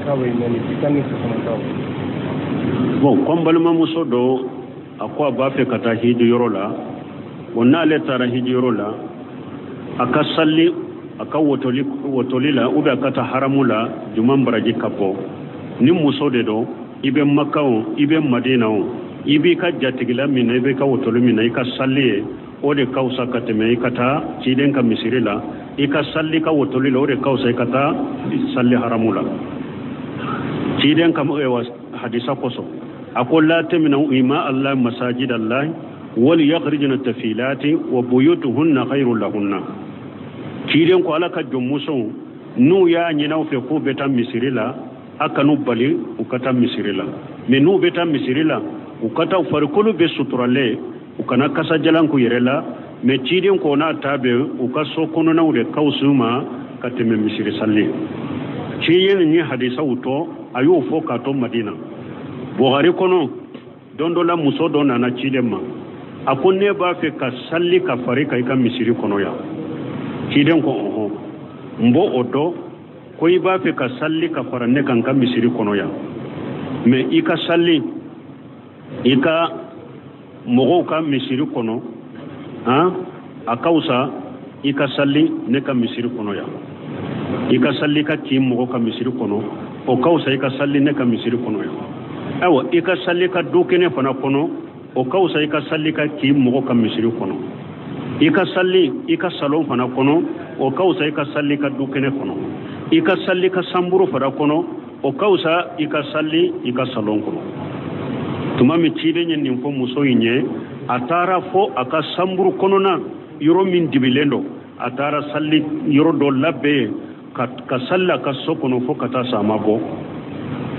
kawai ne tikani su kuma tawo bon kombalma muso do akwa ba fe kata hiji yorola wonna le tara hiji yorola aka salli aka wotolila ube akata haramula juman baraji kapo ni muso de do ibe makao ibe madina o ibe ka jatigila mina ibe ka wotolu mina ika salli o de kausa kateme ikata ciden ka misirila ika salli ka wotolila o de kausa ikata salli haramula ciden ka hadisa koso أقول لا تمنعوا إماء الله مساجد الله وليخرجن التفيلات وبيوتهن خير لهن كيرين ko ala ka jomuso nu ya nyina fe ko beta misirila aka nu bali ukata misirila me nu beta misirila ukata farikulu be suturale ukana kasa jalan ku yerela me kirin ko na tabe ukaso kono na ure kausuma kateme misiri salle kiyen ni hadisa uto ayo fo ka to madina Buhari kono dondo la muso do nana chilema akonne ba fe ka salli ka farika ika misiri kono ya chiden ko oho mbo odo ko iba fe ka salli ka faranne kan ka misiri kono ya me ika salli ika mogo ka misiri kono ha akausa ika salli ne ka misiri kono ya ika salli ka ki mogo ka misiri kono o kausa ika salli ne ka misiri kono ya awa ika salli ka dukene fana kono o kausa ika salli ka ki mogo ka misiri kono ika salli ika salon fana kono o kausa ika salli ka dukene kono ika salli ka samburu fana kono o kausa ika salli ika salon kono tuma mi cide nyen nin fo muso yinye atara fo aka samburu kono na yoro min dibilendo atara salli yoro do labbe ka salla ka sokono fo kata samabo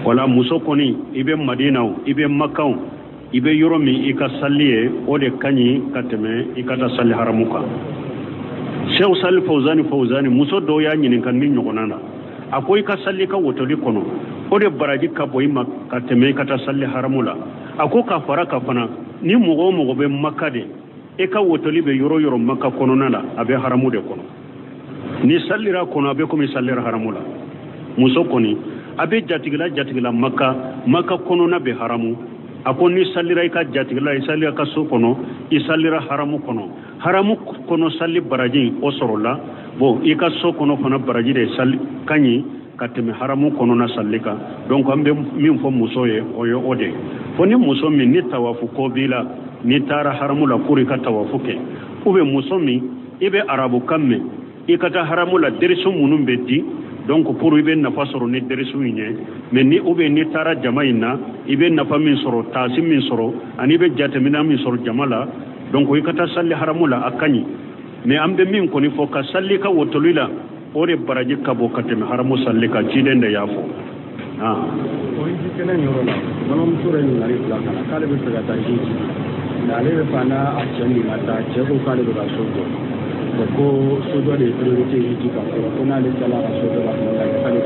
wala muso koni ibe madina ibe makka ibe yoromi ika salliye o de kanyi kateme ikata salli haramuka sheikh salli fawzani muso do ya nyinin kan min nyogonana akoy ka salli ka wotoli kono o de baraji ka boy kateme ikata salli haramula ako ka faraka fana ni mugo be makka de e ka wotoli be yoro makka kono nala abe haramu de kono ni sallira kono abe ko mi sallira haramula muso koni abe jatigila maka kono na be haramu ako ni sallira ika jatigila isallira ka so kono isallira haramu kono salli baraji o sorola bo ika so kono fana baraji de salli kanyi kateme haramu kono na sallika donc ambe min fo muso ye oyo ode foni muso mi ni tawafu ko bila ni tara haramu la kuri ka tawafu ke ube muso mi ibe arabu kamme ikata haramu la deriso munum beddi donc pour ibe nafa soro ni derisu nye mais ni ube ni tara jamaina ibe nafa min soro tasim min soro ani be jatemina min soro jamala donc ikata salli haramula akani mais ambe min ko ni fo ka salli ka wotolila ore baraji ka bo kateme haramu salli ka cilende yafo o yi kenen yoro la nonom sura ni nari la kala kale be sega ta hiji dale be fana a cheni mata chego kale be ka sojo ko sojo de priority hiji ka ko na le sala ka sojo la ko la kale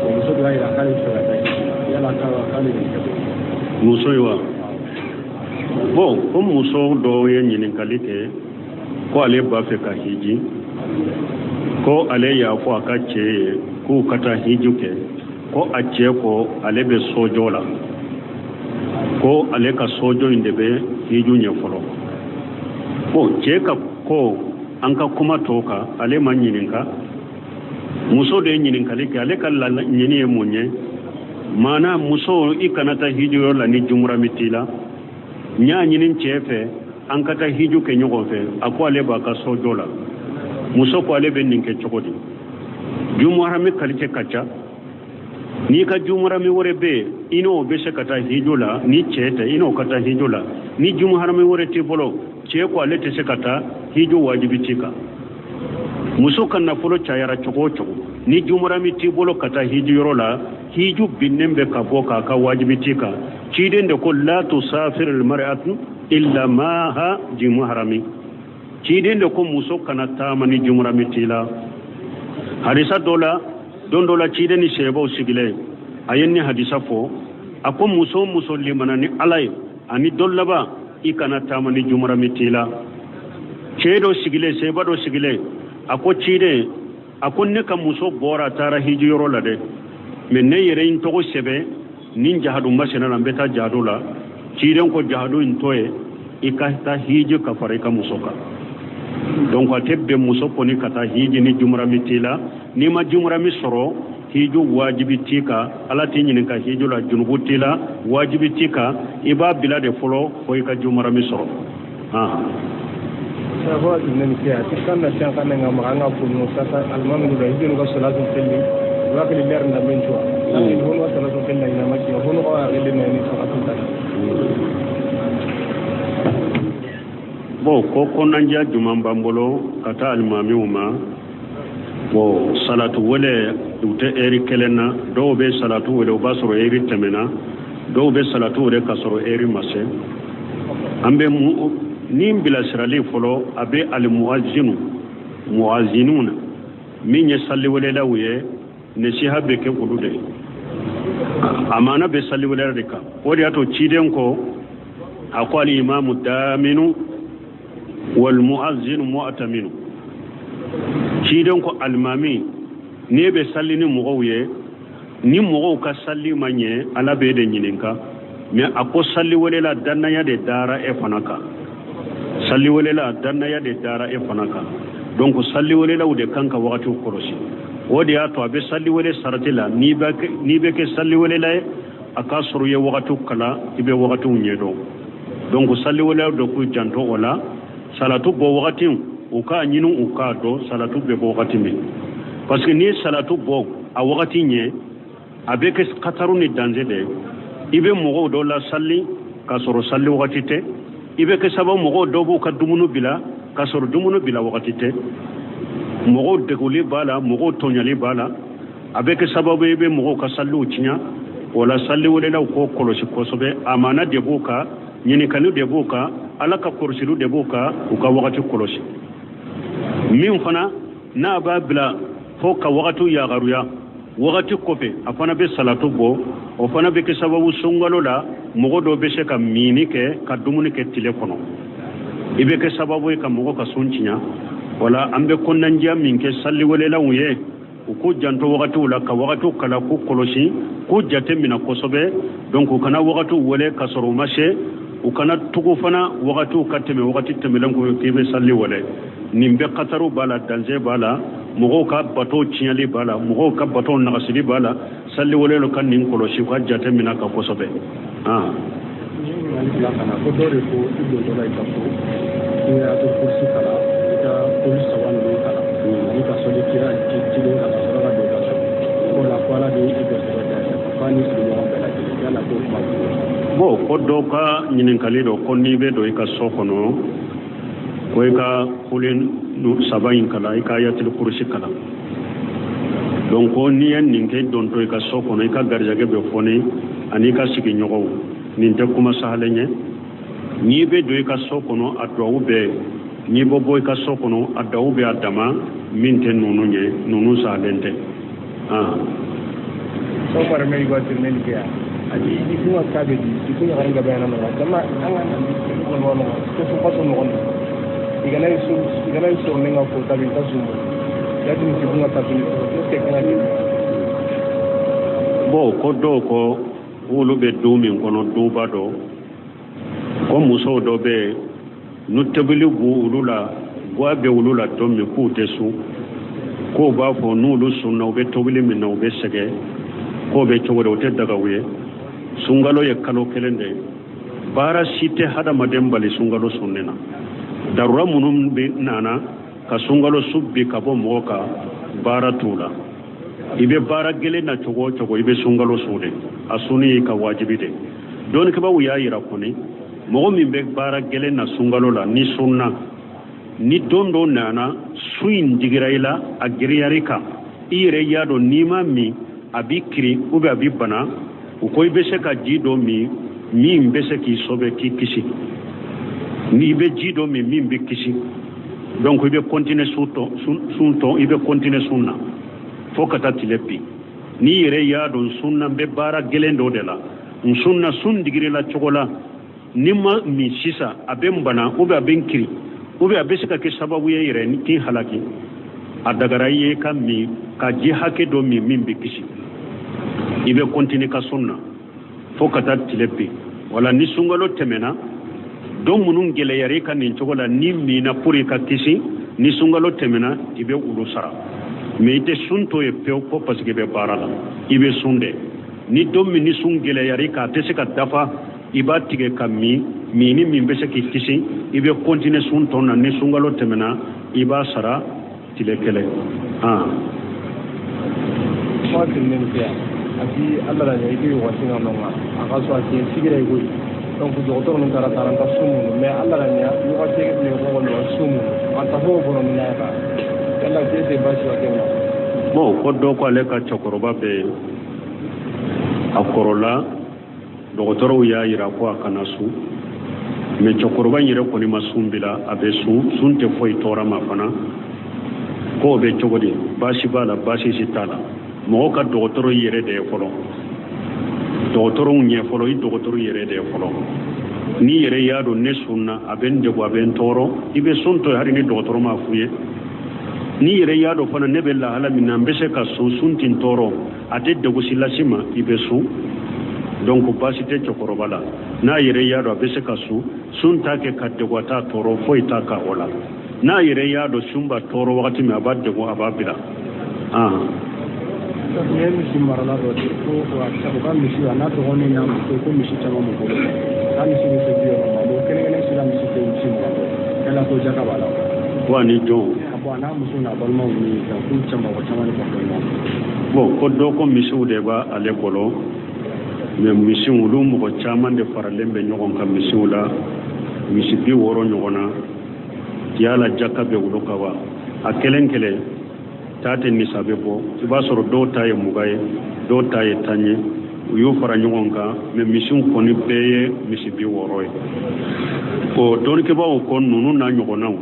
ko sojo ai la kale sega ta hiji ya la kale ni muso yiwa bon ko muso do ye nyinin kalite ko ale ba fe ka hiji ko ale ya ko aka ce ko kata hijuke ko a ce ko ale be sojo la ko ale ka sojo inde be hiju nye folo ko ce ka ko an ka kuma toka ale man nyininka muso de nyininka le ale ka la nyini e munye mana muso ikanata hiju la ni jumura mitila nya nyinin cefe an kata hijuke nyogo fe akwa ale ba ka sojo la muso ko ale ben ninke chokodi jumara mi kalite kacha ni ka jumara mi wore be ino be sekata hijula ni chete ino kata hijula ni jumara mi wore tibolo che ko ale te sekata hiju wajibi tika muso kan na folo chayara choko ni jumara mi tibolo kata hiju yorola hiju binnembe ka boka ka wajibi tika chidende ko la tusafir al mar'atu illa maha jumuharami ciden ko muso kana tamani jumra mitila hadisa dola ciden ni sebo sigile ayenni hadisa fo ako muso limanani alay ani dollaba ikana tamani jumra mitila cedo sigile seba do sigile ako cide ako ne ka muso bora tara hiji yoro la de mais ne yere in togo sebe nin jahadu masena na beta jahadu la ciren ko jahadu in toye ikata hiji ka fare ka musoka donc atebbe musoko ni kata hiji ni jumra mitila ni ma jumra mi soro hiju wajibi tika ala tinyin ka hiju la junubu tila wajibi tika iba bila de folo ko ka jumra mi soro sabo dinen ke atikan na shan kan nga manga kunu sasa almanu da hiju ko salatu kelli wa kali leer na mentua ni hono salatu kelli na maki hono ko agele ni salatu ta bo ko konanja jumam bambolo kata almami uma bo salatu wala ute eri kelena do be salatu wala basoro eri temena do be salatu wala kasoro eri mase ambe ni bila sirali folo abe al muazzinuna min yasalli wala lawiye ne shi habe ke kudude amana be salli wala rika wodi ato ciden ko akwali imamu daminu wal muazzinu mu'taminu ciden ko almami ne be salli ni mugoye ni mugo ka salli manye ala be de nyininka mais ako salli wala danna ya de dara e fanaka salli wala danna ya de dara e fanaka donc salli wala de kanka wakati korosi wodi ato abe salli wala saratila ni be ke salli wala aka suru ye wakati kala ibe wakati nyedo donc salli wala do ku janto wala salatu bo wakati uka nyinu uka do salatu be bo wakati mi parce que ni salatu bo a wakati nye abe ke kataru ni danger de ibe mogo do la salli ka suru salli wakati te ibe ke sabo mogo do bu ka dumunu bila ka suru dumunu bila wakati te mogo deguli bala mogo tonyali bala abe ke sababu ibe mogo ka salli uchinya wala salli wala ko kolosi kosobe amana de buka nyini kanu de buka alaka kursilu de buka uka wakati kolosi min fana na babila fo ka wakati ya garuya wakati kofe afana be salatu bo o fana be ke sababu sungalo la mogo do be se ka mini ke ka dumuni ke telefono ibe ke sababu ka mogo ka sunchinya wala ambe konnanjia min ke salli wala lawye ko janto wakati wala ka wakati kala ko kolosi ko jate mina kosobe donc kana wakati wala kasoro mashe ukana tugu fana wakati kateme wakati temelan ko kebe salli wala nimbe qataru bala dalje bala mogo ka bato chiali bala mogo ka bato nagasili bala salli wala lo kan nin kolosi ko jate mina ka kosobe la kana ko dore ko ido do la ka ko ya to kursi kala ta kursi sawan do kala ni ka soli kira ci do kala sura do ka ko la kwala do ido do da fani su do bala ya la ko ma bo ko do ka nyinin kalido ko ni be do ka sokono ko ka kulin no sabayin kala ka yatil kursi kala donc ko ni en ninge don to ka sokono ka garjage be foni ani ka sigi nyogo nin te kuma sahalenye ni be do ka sokono adwa be ni bobo ka sokono adawu be adama min te nunu nye nunu sahalente so par me go tir men ke aji di kuma kabe di kuma garanga bayana no kama anga ko no ko so paso no igana so ne nga ko tabi ka sumo ya tin ki kuma tabi no ke kana di bo ko do ko wulu be do min kono do bado ko muso do be nu tebili bu ulula gwa be ulula to mi ku tesu ko ba fo nu lu sunna be tobili min no be sege ko be to do te daga we sungalo ye kalo kelende bara site hada madem bali sungalo sunnena darura munum be nana ka sungalo subbi ka bo moka bara tula ibe bara gele na chogo ibe sungalo sude asuni ka wajibi de don ke ba wuya yira koni mo min be bara gele na sungalo la ni sunna ni dondo nana suin digiraila agriyarika ire yado nima mi abikri ube abibana uko ibe se ka jido mi be se ki sobe ki kisi ni be jido mi be kisi donc ibe continuer sunto ibe continuer sunna fokata tilepi ni ire yado sunna be bara gelendo de la sunna sun digirila chogola nima mi sisa abembana ube abenkiri ube abesika ke sababu ye ire ni ki halaki adagara ye ka mi ka ji hake do mi be kisi i be continue ka sunna fo ka taa tile bi wala ni sunkalo tɛmɛna don minnu gɛlɛyara i ka nin cogo la ni mina pour i ka kisi ni sunkalo tɛmɛna i be olu sara mais i tɛ sun to ye pewu ko parce que i bɛ baara la i bɛ sun dɛ ni don min ni sun gɛlɛyara i kan a tɛ se ka dafa i b'a tigɛ ka min ni min bɛ se k'i kisi i bɛ continuer sun tɔ na ni sunkalo tɛmɛna i b'a sara tile kelen ati alla la ne ki wasi na nonga aka so ati sigira ego donc docteur non kara taranta sumu mais alla la ne yo ka tege ne ko no sumu anta ho bono na ka alla je te bashi wa kenga bon ko do ko ale ka chokoroba be akorola docteur ya ira ko akana su mais chokoroba nyire ko ni masumbila abe sunte foi tora mafana ko be chogodi bashi bala bashi sitala mɔgɔ ka dɔgɔtɔrɔ yɛrɛ de ye fɔlɔ dɔgɔtɔrɔw ɲɛ fɔlɔ i dɔgɔtɔrɔ yɛrɛ de ye fɔlɔ ni yɛrɛ y'a dɔn ne sunna a bɛ n degun a bɛ n tɔɔrɔ i bɛ sun to hali ni dɔgɔtɔrɔ m'a f'u ye ni yɛrɛ y'a dɔn fana ne bɛ lahala min na n bɛ se ka sun ti n tɔɔrɔ a tɛ degun si lase ma i bɛ sun donc baasi tɛ cɛkɔrɔba la n'a yɛrɛ y'a dɔn a bɛ se ka sun t'a kɛ ka degun a t'a tɔɔrɔ foyi t'a ka o la n'a yɛrɛ y'a dɔn sun b'a tɔɔrɔ wagati min a b'a degun a b'a bila ne misi marala dɔ de ko u ka misi a n'a dɔgɔnin n'a muso ko misi caman m'u bolo k'a misi bɛ se bi yɔrɔ ma bon kelen si la misi tɛ misi mugan bɔ yala ko jaka b'a la wa ni jɔn bon a n'a muso n'a balimaw ni ka ko caman de ka fɛn na bon ko dɔ ko misiw de b'a ale bolo mais misiw olu mɔgɔ caman de faralen bɛ ɲɔgɔn kan misiw la misi 60 ɲɔgɔn na yala jaka bɛ olu kan wa a kelen kelen taate nisabe bɔ i b'a sɔrɔ dɔw ta ye 20 ye dɔw ta ye 10 ye u y'u fara ɲɔgɔn kan mais misiw kɔni bɛɛ ye misi 60 ye o dɔɔnikɛbaaw ko ninnu n'a ɲɔgɔnnaw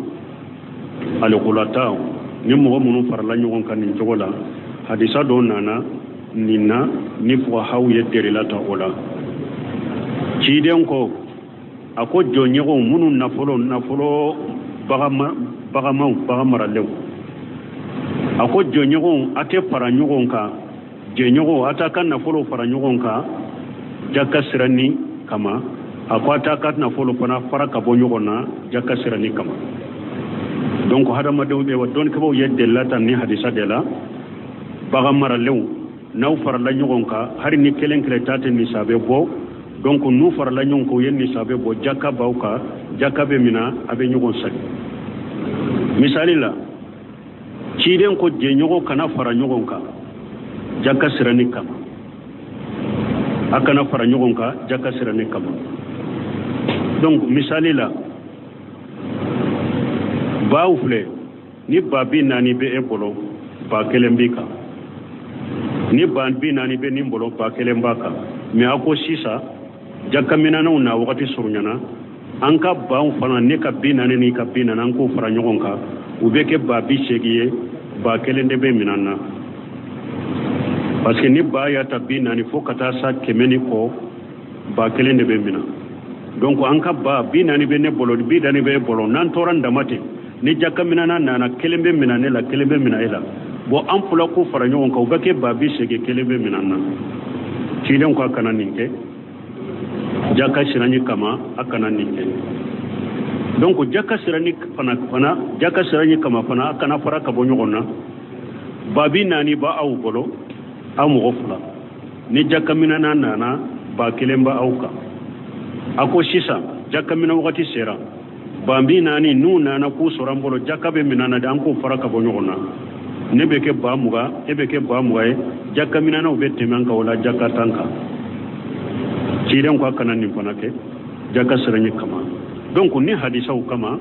alekolataw ni mɔgɔ minnu farala ɲɔgɔn kan nin cogo la hadisa dɔw nana nin na ni fuqahaw ye derela ta o la ciden ko a ko jɔnɲɛgɛnw minnu nafolo bagan maralew a ko jɔnɲɔgɔnw a tɛ fara ɲɔgɔn kan jɛɲɔgɔnw a t'a ka nafolo fara ɲɔgɔn kan jaka siranni kama a ko a t'a ka nafolo fana fara ka bɔ ɲɔgɔn na jaka siranni kama donc hadamadenw bɛ wa dɔɔnikɛbaw ye delila ta ni hadisa de la bagan maralenw n'aw farala ɲɔgɔn kan hali ni kelen kelen ta tɛ nisabe bɔ donc n'u farala ɲɔgɔn kan u ye nisabe bɔ jaka b'aw kan jaka bɛ min na a bɛ ɲɔgɔn sagi misali la ciden ko jɛɲɔgɔn kana fara ɲɔgɔn kan jaka siranni kama a kana fara ɲɔgɔn kan jaka siranni kama donc misali la baw filɛ ni ba 40 bɛ e bolo ba 1 b'i kan ni ba 40 bɛ nin bolo ba 1 b'a kan mais a ko sisan jakaminanw na wagati surunyana an ka baw fana ne ka 40 ni ka 40 an k'o fara ɲɔgɔn kan u bɛ kɛ ba 80 ye ba 1 de bɛ minan na parce que ni ba y'a ta 40 fo ka taa sa 100 ni kɔ ba 1 de bɛ minan donc an ka ba 40 bɛ ne bolo 40 bɛ e bolo n'an tora n dama ten ni jakaminana nana 1 bɛ minan ne la 1 bɛ minan e la bon an fila ko fara ɲɔgɔn kan u bɛ kɛ ba 80 1 bɛ minan na ciden ko a kana nin kɛ jaka siranni kama a kana nin kɛ donc jaka siranni kama fana a kana fara ka bɔ ɲɔgɔn na ba 40 ba aw bolo aw mɔgɔ fila ni jakaminana nana ba 1 ba aw kan a ko sisan jakamina wagati sera ba 40 n'u nana k'u sɔrɔ an bolo jaka bɛ minan na de an k'o fara ka bɔ ɲɔgɔn na ne bɛ kɛ ba 20 e bɛ kɛ ba 20 ye jakaminanaw bɛ tɛmɛ an kan o la jaka 10 kan ciden ko a kana nin fana kɛ jaka siranni kama donc ni hadisaw kama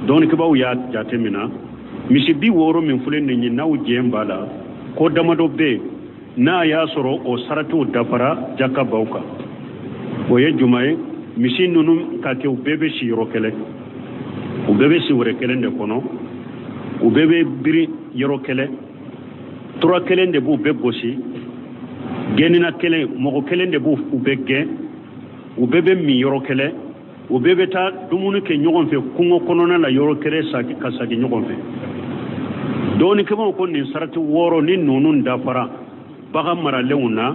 dɔɔnikɛbaw y'a jate mina misi 60 min filɛ nin ye n'aw jɛn b'a la ko damadɔ bɛ yen n'a y'a sɔrɔ o saratiw dafara jaka baw kan o ye juma ye misi ninnu ka kɛ u bɛɛ bɛ si yɔrɔ kelen u bɛɛ bɛ si wɛrɛ kelen de kɔnɔ u bɛɛ bɛ biri yɔrɔ kelen tura kelen de b'u bɛɛ gosi gɛnina kelen mɔgɔ kelen de b'u bɛɛ gɛn u bɛɛ bɛ min yɔrɔ kelen u bɛɛ bɛ taa dumuni kɛ ɲɔgɔn fɛ kungo kɔnɔna la yɔrɔ kelen ka sagi ɲɔgɔn fɛ dɔɔnikɛbaw ko nin sarati 6 ni ninnu dafara bagan maralenw na